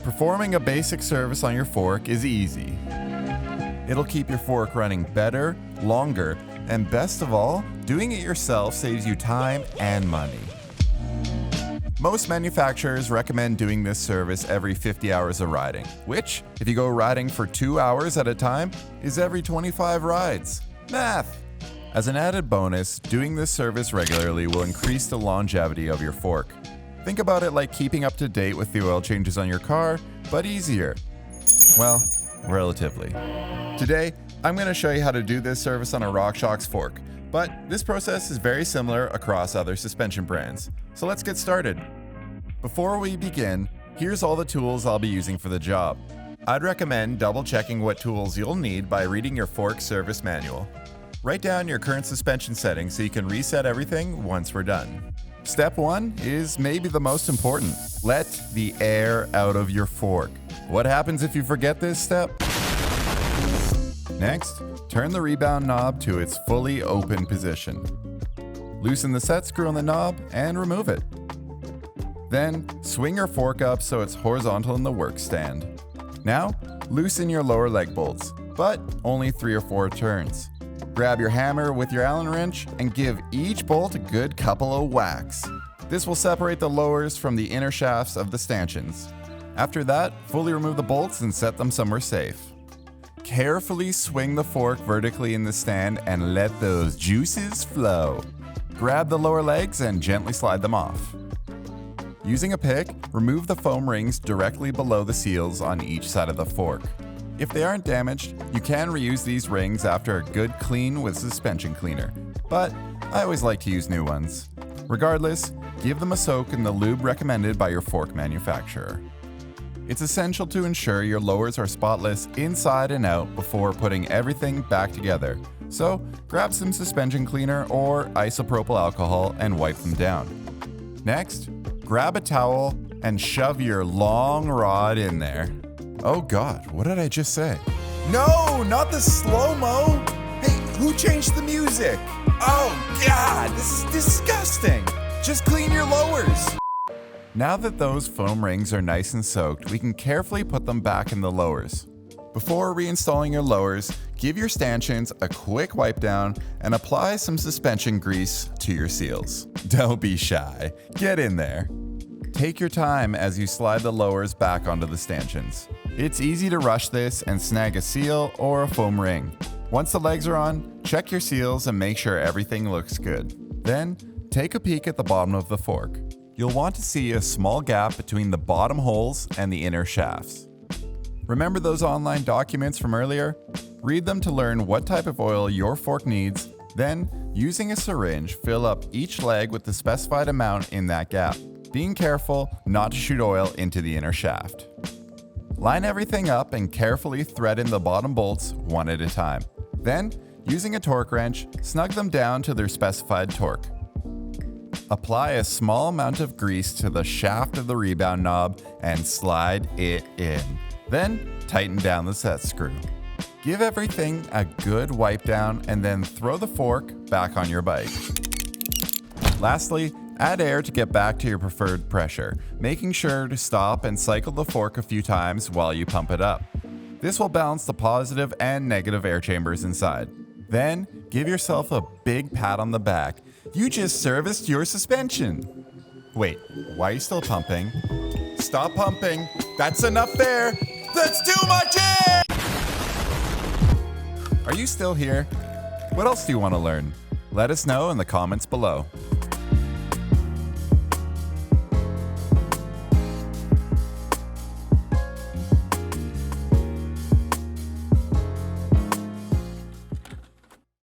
Performing a basic service on your fork is easy. It'll keep your fork running better, longer, and best of all, doing it yourself saves you time and money. Most manufacturers recommend doing this service every 50 hours of riding, which, if you go riding for 2 hours at a time, is every 25 rides. Math! As an added bonus, doing this service regularly will increase the longevity of your fork. Think about it like keeping up to date with the oil changes on your car, but easier. Well, relatively. Today, I'm going to show you how to do this service on a RockShox fork, but this process is very similar across other suspension brands. So let's get started. Before we begin, here's all the tools I'll be using for the job. I'd recommend double checking what tools you'll need by reading your fork service manual. Write down your current suspension settings so you can reset everything once we're done. Step 1 is maybe the most important. Let the air out of your fork. What happens if you forget this step? Next, turn the rebound knob to its fully open position. Loosen the set screw on the knob and remove it. Then, swing your fork up so it's horizontal in the work stand. Now, loosen your lower leg bolts, but only 3 or 4 turns. Grab your hammer with your Allen wrench and give each bolt a good couple of whacks. This will separate the lowers from the inner shafts of the stanchions. After that, fully remove the bolts and set them somewhere safe. Carefully swing the fork vertically in the stand and let those juices flow. Grab the lower legs and gently slide them off. Using a pick, remove the foam rings directly below the seals on each side of the fork. If they aren't damaged, you can reuse these rings after a good clean with suspension cleaner, but I always like to use new ones. Regardless, give them a soak in the lube recommended by your fork manufacturer. It's essential to ensure your lowers are spotless inside and out before putting everything back together. So, grab some suspension cleaner or isopropyl alcohol and wipe them down. Next, grab a towel and shove your long rod in there. Oh God, what did I just say? No, not the slow-mo! Hey, who changed the music? Oh God, this is disgusting! Just clean your lowers! Now that those foam rings are nice and soaked, we can carefully put them back in the lowers. Before reinstalling your lowers, give your stanchions a quick wipe down and apply some suspension grease to your seals. Don't be shy, get in there. Take your time as you slide the lowers back onto the stanchions. It's easy to rush this and snag a seal or a foam ring. Once the legs are on, check your seals and make sure everything looks good. Then, take a peek at the bottom of the fork. You'll want to see a small gap between the bottom holes and the inner shafts. Remember those online documents from earlier? Read them to learn what type of oil your fork needs, then, using a syringe, fill up each leg with the specified amount in that gap, being careful not to shoot oil into the inner shaft. Line everything up and carefully thread in the bottom bolts one at a time. Then, using a torque wrench, snug them down to their specified torque. Apply a small amount of grease to the shaft of the rebound knob and slide it in. Then, tighten down the set screw. Give everything a good wipe down and then throw the fork back on your bike. Lastly, add air to get back to your preferred pressure, making sure to stop and cycle the fork a few times while you pump it up. This will balance the positive and negative air chambers inside. Then, give yourself a big pat on the back. You just serviced your suspension. Wait, why are you still pumping? Stop pumping. That's enough air. That's too much air! Are you still here? What else do you want to learn? Let us know in the comments below.